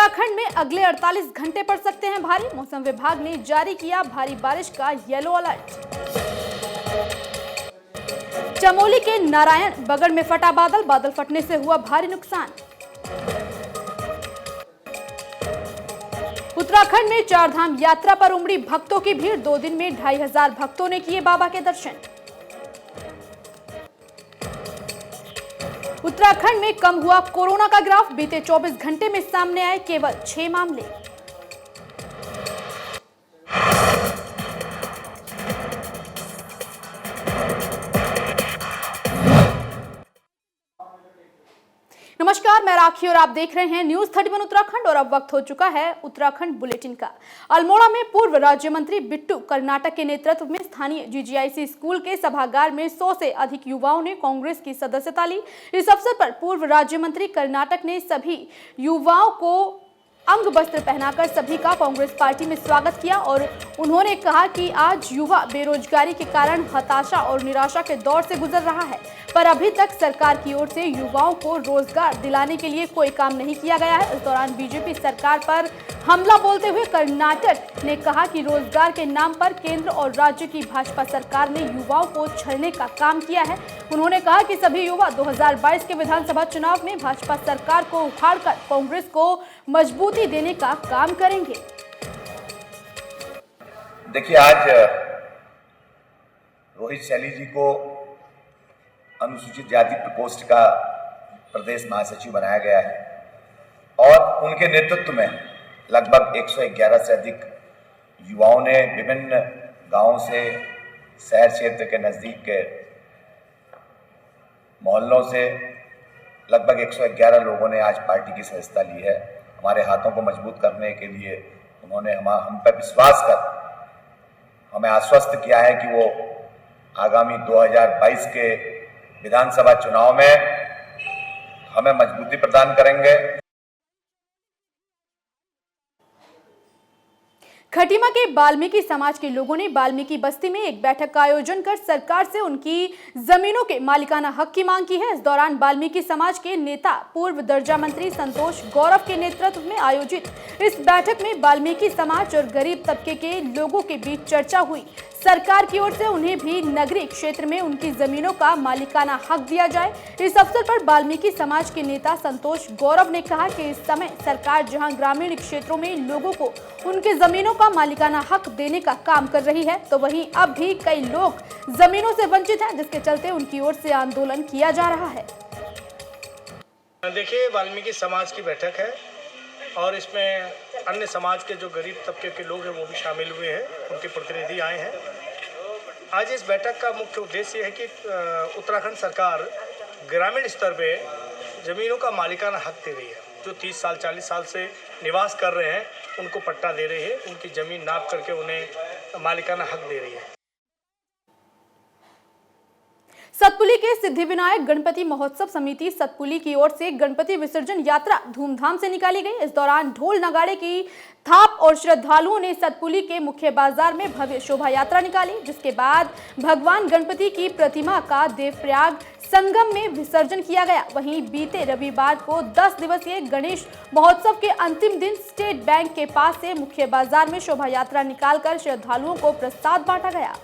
उत्तराखंड में अगले 48 घंटे पड़ सकते हैं भारी। मौसम विभाग ने जारी किया भारी बारिश का येलो अलर्ट। चमोली के नारायण बगड़ में फटा बादल फटने से हुआ भारी नुकसान। उत्तराखंड में चारधाम यात्रा पर उमड़ी भक्तों की भीड़। 2 दिन में 2500 भक्तों ने किए बाबा के दर्शन। उत्तराखंड में कम हुआ कोरोना का ग्राफ। बीते 24 घंटे में सामने आए केवल 6 मामले। नमस्कार, मैं राखी और आप देख रहे हैं न्यूज 31 उत्तराखंड। और अब वक्त हो चुका है उत्तराखंड बुलेटिन का। अल्मोड़ा में पूर्व राज्य मंत्री बिट्टू कर्नाटक के नेतृत्व में स्थानीय जीजीआईसी स्कूल के सभागार में 100 से अधिक युवाओं ने कांग्रेस की सदस्यता ली। इस अवसर पर पूर्व राज्य मंत्री कर्नाटक ने सभी युवाओं को अंग वस्त्र पहनाकर सभी का कांग्रेस पार्टी में स्वागत किया और उन्होंने कहा कि आज युवा बेरोजगारी के कारण हताशा और निराशा के दौर से गुजर रहा है, पर अभी तक सरकार की ओर से युवाओं को रोजगार दिलाने के लिए कोई काम नहीं किया गया है। इस दौरान बीजेपी सरकार पर हमला बोलते हुए कर्नाटक ने कहा कि रोजगार के नाम पर केंद्र और राज्य की भाजपा सरकार ने युवाओं को छलने का काम किया है। उन्होंने कहा कि सभी युवा 2022 के विधानसभा चुनाव में भाजपा सरकार को उखाड़कर कांग्रेस को मजबूती देने का काम करेंगे। देखिए, आज रोहित सैनी जी को अनुसूचित जाति प्रकोष्ठ का प्रदेश महासचिव बनाया गया है और उनके नेतृत्व में लगभग 111 से अधिक युवाओं ने विभिन्न गांवों से, शहर क्षेत्र के नजदीक के मोहल्लों से लगभग 111 लोगों ने आज पार्टी की सदस्यता ली है। हमारे हाथों को मजबूत करने के लिए उन्होंने हम पर विश्वास कर हमें आश्वस्त किया है कि वो आगामी 2022 के विधानसभा चुनाव में हमें मजबूती प्रदान करेंगे। खटीमा के वाल्मीकि समाज के लोगों ने वाल्मीकि बस्ती में एक बैठक का आयोजन कर सरकार से उनकी जमीनों के मालिकाना हक की मांग की है। इस दौरान वाल्मीकि समाज के नेता पूर्व दर्जा मंत्री संतोष गौरव के नेतृत्व में आयोजित इस बैठक में वाल्मीकि समाज और गरीब तबके के लोगों के बीच चर्चा हुई। सरकार की ओर से उन्हें भी नगरीय क्षेत्र में उनकी जमीनों का मालिकाना हक दिया जाए। इस अवसर पर वाल्मीकि समाज के नेता संतोष गौरव ने कहा कि इस समय सरकार जहां ग्रामीण क्षेत्रों में लोगों को उनके जमीनों का मालिकाना हक देने का काम कर रही है, तो वहीं अब भी कई लोग जमीनों से वंचित हैं, जिसके चलते उनकी ओर से आंदोलन किया जा रहा है। देखिए, वाल्मीकि समाज की बैठक है और इसमें अन्य समाज के जो गरीब तबके के लोग हैं वो भी शामिल हुए हैं, उनके प्रतिनिधि आए हैं। आज इस बैठक का मुख्य उद्देश्य है कि उत्तराखंड सरकार ग्रामीण स्तर पे ज़मीनों का मालिकाना हक दे रही है। जो 30 साल 40 साल से निवास कर रहे हैं उनको पट्टा दे रही है, उनकी ज़मीन नाप करके उन्हें मालिकाना हक दे रही है। सतपुली के सिद्धिविनायक गणपति महोत्सव समिति सतपुली की ओर से गणपति विसर्जन यात्रा धूमधाम से निकाली गई। इस दौरान ढोल नगाड़े की थाप और श्रद्धालुओं ने सतपुली के मुख्य बाजार में भव्य शोभा यात्रा निकाली, जिसके बाद भगवान गणपति की प्रतिमा का देवप्रयाग संगम में विसर्जन किया गया। वहीं बीते रविवार को 10 दिवसीय गणेश महोत्सव के अंतिम दिन स्टेट बैंक के पास से मुख्य बाजार में शोभा यात्रा निकालकर श्रद्धालुओं को प्रसाद बांटा गया।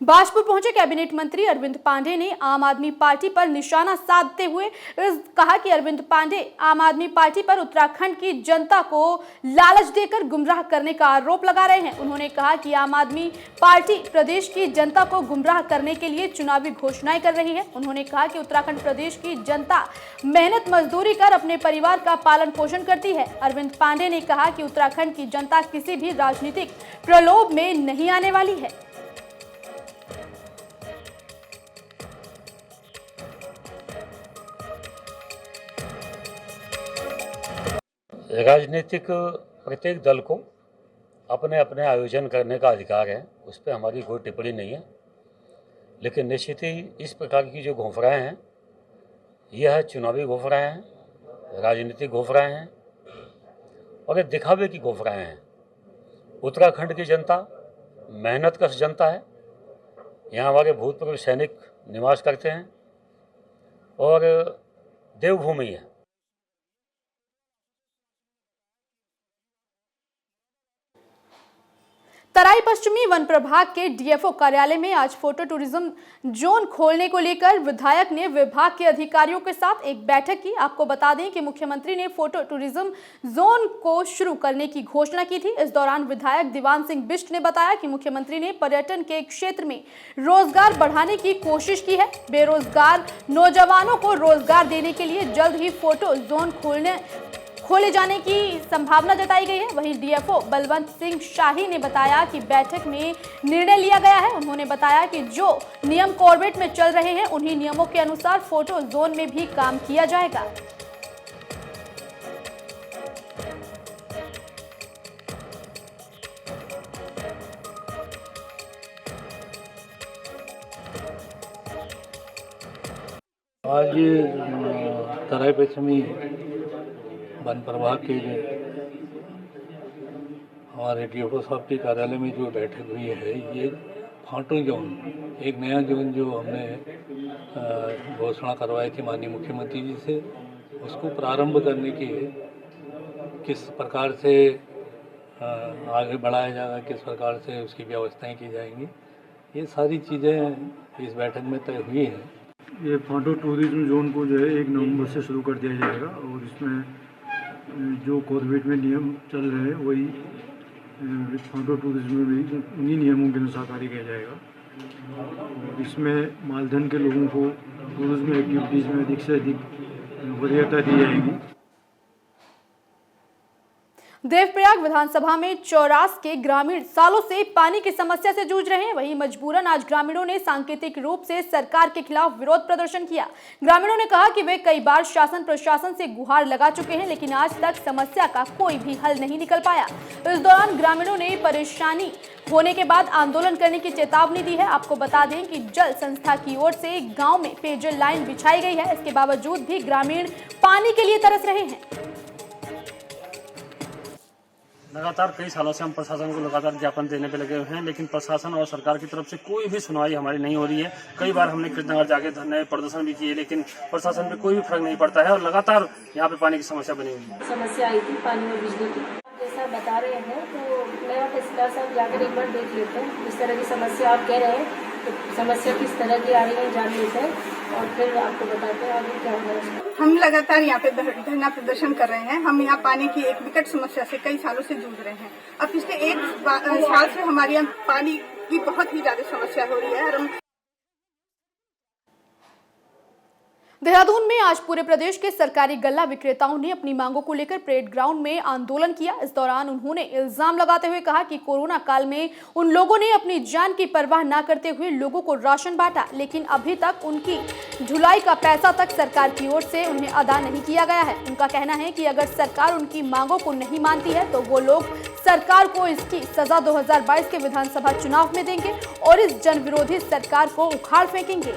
बाजपुर पहुंचे कैबिनेट मंत्री अरविंद पांडे ने आम आदमी पार्टी पर निशाना साधते हुए कहा कि अरविंद पांडे आम आदमी पार्टी पर उत्तराखंड की जनता को लालच देकर गुमराह करने का आरोप लगा रहे हैं। उन्होंने कहा कि आम आदमी पार्टी प्रदेश की जनता को गुमराह करने के लिए चुनावी घोषणाएं कर रही है। उन्होंने कहा कि उत्तराखंड प्रदेश की जनता मेहनत मजदूरी कर अपने परिवार का पालन पोषण करती है। अरविंद पांडे ने कहा कि उत्तराखंड की जनता किसी भी राजनीतिक प्रलोभ में नहीं आने वाली है। राजनीतिक प्रत्येक दल को अपने अपने आयोजन करने का अधिकार है, उस पर हमारी कोई टिप्पणी नहीं है। लेकिन निश्चित ही इस प्रकार की जो घोषणाएं हैं, यह चुनावी घोषणाएं हैं, राजनीतिक घोषणाएं हैं और ये दिखावे की घोषणाएं हैं। उत्तराखंड की जनता मेहनत कश जनता है। यहाँ हमारे भूतपूर्व सैनिक निवास करते हैं और देवभूमि है। तराई पश्चिमी वन प्रभाग के डीएफओ कार्यालय में आज फोटो टूरिज्म जोन खोलने को लेकर विधायक ने विभाग के अधिकारियों के साथ एक बैठक की। आपको बता दें कि मुख्यमंत्री ने फोटो टूरिज्म जोन को शुरू करने की घोषणा की थी। इस दौरान विधायक दीवान सिंह बिष्ट ने बताया कि मुख्यमंत्री ने पर्यटन के क्षेत्र में रोजगार बढ़ाने की कोशिश की है। बेरोजगार नौजवानों को रोजगार देने के लिए जल्द ही फोटो जोन खोले जाने की संभावना जताई गई है। वहीं डीएफओ बलवंत सिंह शाही ने बताया कि बैठक में निर्णय लिया गया है। उन्होंने बताया कि जो नियम कॉर्बेट में चल रहे हैं उन्हीं नियमों के अनुसार फोटो जोन में भी काम किया जाएगा। आज तराई पश्चिमी वन प्रभाग के हमारे डीएफओ साहब के कार्यालय में जो बैठक हुई है, ये फोटो जोन, एक नया जोन जो हमने घोषणा करवाई थी माननीय मुख्यमंत्री जी से, उसको प्रारंभ करने के किस प्रकार से आगे बढ़ाया जाएगा, किस प्रकार से उसकी व्यवस्थाएं की जाएंगी, ये सारी चीज़ें इस बैठक में तय हुई हैं। ये फोटो टूरिज्म जोन को जो है 1 नवंबर से शुरू कर दिया जाएगा और इसमें जो कॉर्बेट में नियम चल रहे हैं वही फोटो टूरिज्म में भी उन्हीं नियमों के अनुसार कार्य किया जाएगा। और इसमें मालधन के लोगों को टूरिज्म एक्टिविटीज़ में अधिक से अधिक वरीयता दी जाएगी। देवप्रयाग विधानसभा में चौरास के ग्रामीण सालों से पानी की समस्या से जूझ रहे हैं। वहीं मजबूरन आज ग्रामीणों ने सांकेतिक रूप से सरकार के खिलाफ विरोध प्रदर्शन किया। ग्रामीणों ने कहा कि वे कई बार शासन प्रशासन से गुहार लगा चुके हैं, लेकिन आज तक समस्या का कोई भी हल नहीं निकल पाया। इस दौरान ग्रामीणों ने परेशानी होने के बाद आंदोलन करने की चेतावनी दी है। आपको बता दें कि जल संस्था की ओर से गाँव में पेयजल लाइन बिछाई गई है। इसके बावजूद भी ग्रामीण पानी के लिए तरस रहे हैं। लगातार कई सालों से हम प्रशासन को लगातार ज्ञापन देने पे लगे हुए हैं, लेकिन प्रशासन और सरकार की तरफ से कोई भी सुनवाई हमारी नहीं हो रही है। कई बार हमने कृष्णनगर जाके धरने प्रदर्शन भी किए, लेकिन प्रशासन पे कोई भी फर्क नहीं पड़ता है और लगातार यहाँ पे पानी की समस्या बनी हुई है। समस्या आई थी पानी और बिजली की, जैसा बता रहे हैं तो नया तहसीलदार साहब जाकर एक बार देख लेते हैं। इस तरह की समस्या आप कह रहे हैं तो समस्या किस तरह की आ रही है जान लेते हैं और फिर आपको बताते हैं आगे क्या होगा। हम लगातार यहाँ पे धरना प्रदर्शन कर रहे हैं। हम यहाँ पानी की एक विकट समस्या से कई सालों से जूझ रहे हैं। अब पिछले 1 साल से हमारे यहाँ पानी की बहुत ही ज्यादा समस्या हो रही है और हम देहरादून में आज पूरे प्रदेश के सरकारी गल्ला विक्रेताओं ने अपनी मांगों को लेकर परेड ग्राउंड में आंदोलन किया। इस दौरान उन्होंने इल्जाम लगाते हुए कहा कि कोरोना काल में उन लोगों ने अपनी जान की परवाह न करते हुए लोगों को राशन बांटा, लेकिन अभी तक उनकी ढुलाई का पैसा तक सरकार की ओर से उन्हें अदा नहीं किया गया है। उनका कहना है कि अगर सरकार उनकी मांगों को नहीं मानती है तो वो लोग सरकार को इसकी सजा 2022 के विधानसभा चुनाव में देंगे और इस जनविरोधी सरकार को उखाड़ फेंकेंगे।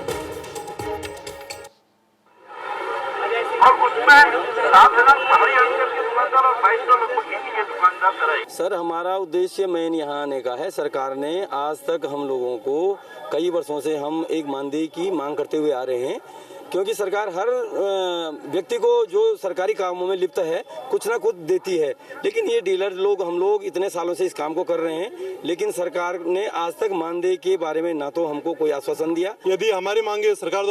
सर, हमारा उद्देश्य मेन यहाँ आने का है। सरकार ने आज तक हम लोगों को कई वर्षों से हम एक मानदेय की मांग करते हुए आ रहे हैं, क्योंकि सरकार हर व्यक्ति को जो सरकारी कामों में लिप्त है कुछ ना कुछ देती है, लेकिन ये डीलर लोग, हम लोग इतने सालों से इस काम को कर रहे हैं, लेकिन सरकार ने आज तक मानदेय के बारे में ना तो हमको कोई आश्वासन दिया। यदि हमारी मांगे सरकार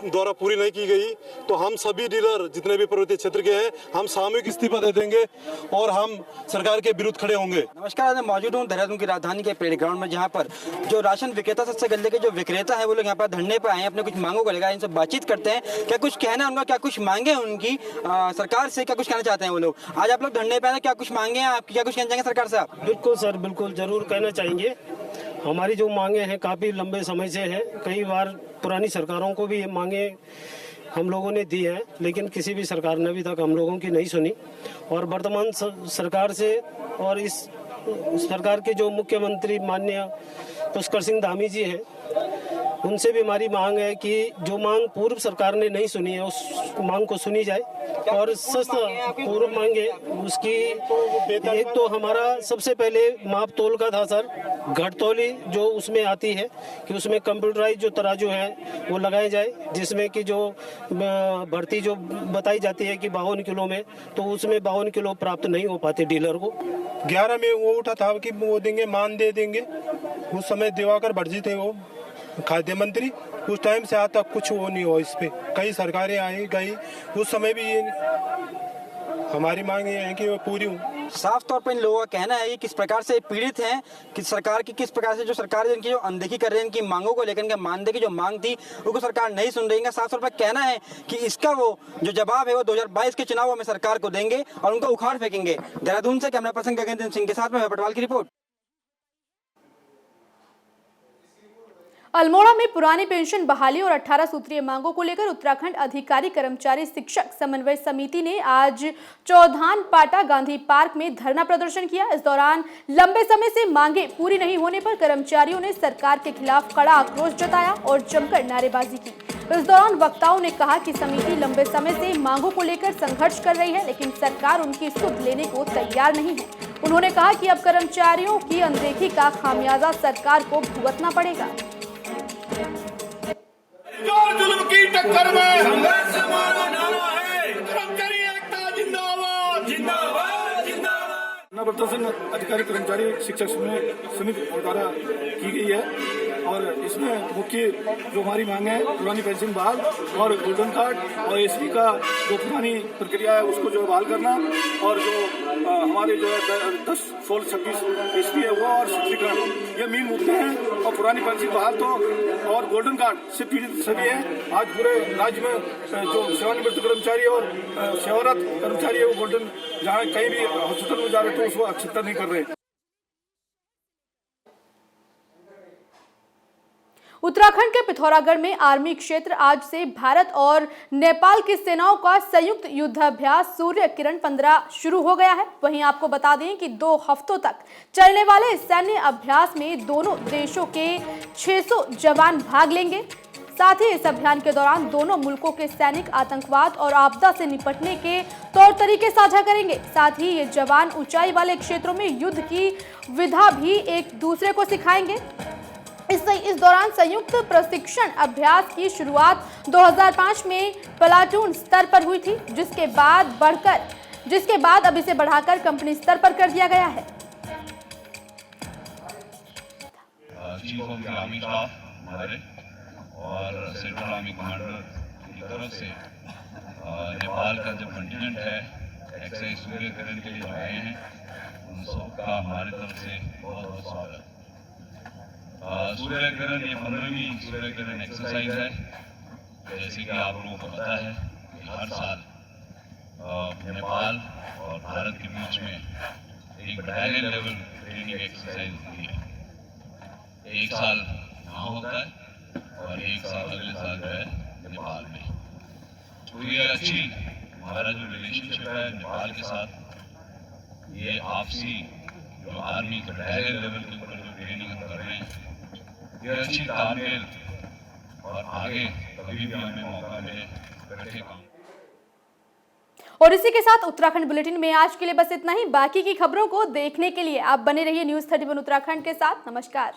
द्वारा पूरी नहीं की गई तो हम सभी डीलर जितने भी पर्वतीय क्षेत्र के हैं, हम सामूहिक इस्तीफा दे देंगे और हम सरकार के विरुद्ध खड़े होंगे। नमस्कार, मैं मौजूद हूँ देहरादून की राजधानी के परेड ग्राउंड में, जहाँ पर जो राशन विक्रेता सस्ते गल्ले के जो विक्रेता है वो लोग यहाँ पर धरने पर आए हैं, अपने कुछ मांगों को लेकर इनसे बातचीत करते हैं। क्या कुछ कहना है उनका, क्या कुछ मांगे उनकी सरकार से, क्या कुछ कहना चाहते हैं वो लोग। आज आप लोग धरने पे आए, क्या कुछ मांगे हैं आप, क्या कुछ कहना चाहेंगे सरकार से आप? बिल्कुल सर, बिल्कुल जरूर कहना चाहेंगे। हमारी जो मांगे हैं काफ़ी लंबे समय से है, कई बार पुरानी सरकारों को भी ये मांगे हम लोगों ने दी है, लेकिन किसी भी सरकार ने अभी तक हम लोगों की नहीं सुनी। और वर्तमान सरकार से और इस सरकार के जो मुख्यमंत्री माननीय पुष्कर सिंह धामी जी हैं, उनसे भी हमारी मांग है कि जो मांग पूर्व सरकार ने नहीं सुनी है उस मांग को सुनी जाए और सस्ता पूर्व मांगे उसकी। एक तो हमारा सबसे पहले माप तोल का था सर, घटतौली जो उसमें आती है कि उसमें कंप्यूटराइज जो तराजू है वो लगाए जाए, जिसमें कि जो भर्ती जो बताई जाती है कि 52 किलो में, तो उसमें 52 किलो प्राप्त नहीं हो पाते डीलर को। 11 में वो उठा था कि वो देंगे, मान दे देंगे। उस समय दिवाकर भटजी थे वो खाद्य मंत्री, उस टाइम से आज तक कुछ वो नहीं हुआ। इस पे कई सरकारें आई गई, उस समय भी ये हमारी मांग ये है कि वो पूरी हो। साफ तौर पर इन लोगों का कहना है कि किस प्रकार से पीड़ित हैं कि सरकार की किस प्रकार से जो सरकार इनकी जो अनदेखी कर रही है, इनकी मांगों को लेकर, इनके मानदेय की जो मांग थी उसको सरकार नहीं सुन रही है। साफ तौर पर कहना है कि इसका वो जो जवाब है वो 2022 के चुनाव में सरकार को देंगे और उनको उखाड़ फेंकेंगे। देहरादून से कैमरा पर्सन गगन सिंह के साथ में पटवाल की रिपोर्ट। अल्मोड़ा में पुरानी पेंशन बहाली और 18 सूत्रीय मांगों को लेकर उत्तराखंड अधिकारी कर्मचारी शिक्षक समन्वय समिति ने आज चौधान पाटा गांधी पार्क में धरना प्रदर्शन किया। इस दौरान लंबे समय से मांगे पूरी नहीं होने पर कर्मचारियों ने सरकार के खिलाफ कड़ा आक्रोश जताया और जमकर नारेबाजी की। इस दौरान वक्ताओं ने कहा कि समिति लंबे समय से मांगों को लेकर संघर्ष कर रही है, लेकिन सरकार उनकी सुध लेने को तैयार नहीं है। उन्होंने कहा कि अब कर्मचारियों की अनदेखी का खामियाजा सरकार को भुगतना पड़ेगा। जुल्म की टक्कर में संघर्ष हमारा नारा है, कर्मचारी एकता जिंदाबाद जिंदाबाद जिंदाबाद। धरना प्रदर्शन अधिकारी कर्मचारी शिक्षक समिति द्वारा की गई है और इसमें मुख्य जो हमारी मांग है पुरानी पेंशन बहाल और गोल्डन कार्ड और एसपी का जो पुरानी प्रक्रिया है उसको जो बहाल करना और जो हमारे जो है 10, 16, 26 एसपी है वो और सशक्तिकरण, ये मेन मुद्दे हैं। और पुरानी पेंशन बहाल तो और गोल्डन कार्ड से पीड़ित सभी हैं। आज पूरे राज्य में जो सेवानिवृत्त कर्मचारी और सेवारत कर्मचारी है वो गोल्डन जहाँ कहीं भी हॉस्पिटल में जा रहे तो उसको एक्सेप्ट नहीं कर रहे। उत्तराखंड के पिथौरागढ़ में आर्मी क्षेत्र आज से भारत और नेपाल की सेनाओं का संयुक्त युद्धाभ्यास सूर्य किरण 15 शुरू हो गया है। वहीं आपको बता दें कि 2 हफ्तों तक चलने वाले इस सैन्य अभ्यास में दोनों देशों के 600 जवान भाग लेंगे। साथ ही इस अभियान के दौरान दोनों मुल्कों के सैनिक आतंकवाद और आपदा से निपटने के तौर तरीके साझा करेंगे। साथ ही ये जवान ऊंचाई वाले क्षेत्रों में युद्ध की विधा भी एक दूसरे को सिखाएंगे। इस दौरान संयुक्त प्रशिक्षण अभ्यास की शुरुआत 2005 में प्लाटून स्तर पर हुई थी, जिसके बाद अब इसे बढ़ाकर कंपनी स्तर पर कर दिया गया है। Chief of the army staff हमारे और सेंट्रल आर्मी कमांडर की तरफ से नेपाल का जो कंटिनेंट है एक्सरसाइज सूर्य किरण के लिए आए हैं, उन सबका हमारे तरफ से बहुत बहुत स्वागत। सूर्य किरण ये 15वीं सूर्य किरण एक्सरसाइज है। जैसे कि आप लोगों को पता है कि हर साल नेपाल और भारत के बीच में एक बटालियन लेवल ट्रेनिंग एक्सरसाइज होती है। एक साल यहाँ होता है और एक साल अगले साल जो है नेपाल में। तो ये अच्छी हमारा जो रिलेशनशिप है नेपाल के साथ, ये आपसी जो आर्मी बटालियन लेवल के ऊपर जो ट्रेनिंग हम कर रहे हैं, ये अच्छी तालमेल और आगे कभी भी हमें मौका मिले इकट्ठे काम। और इसी के साथ उत्तराखंड बुलेटिन में आज के लिए बस इतना ही। बाकी की खबरों को देखने के लिए आप बने रहिए न्यूज़ 31 उत्तराखंड के साथ। नमस्कार।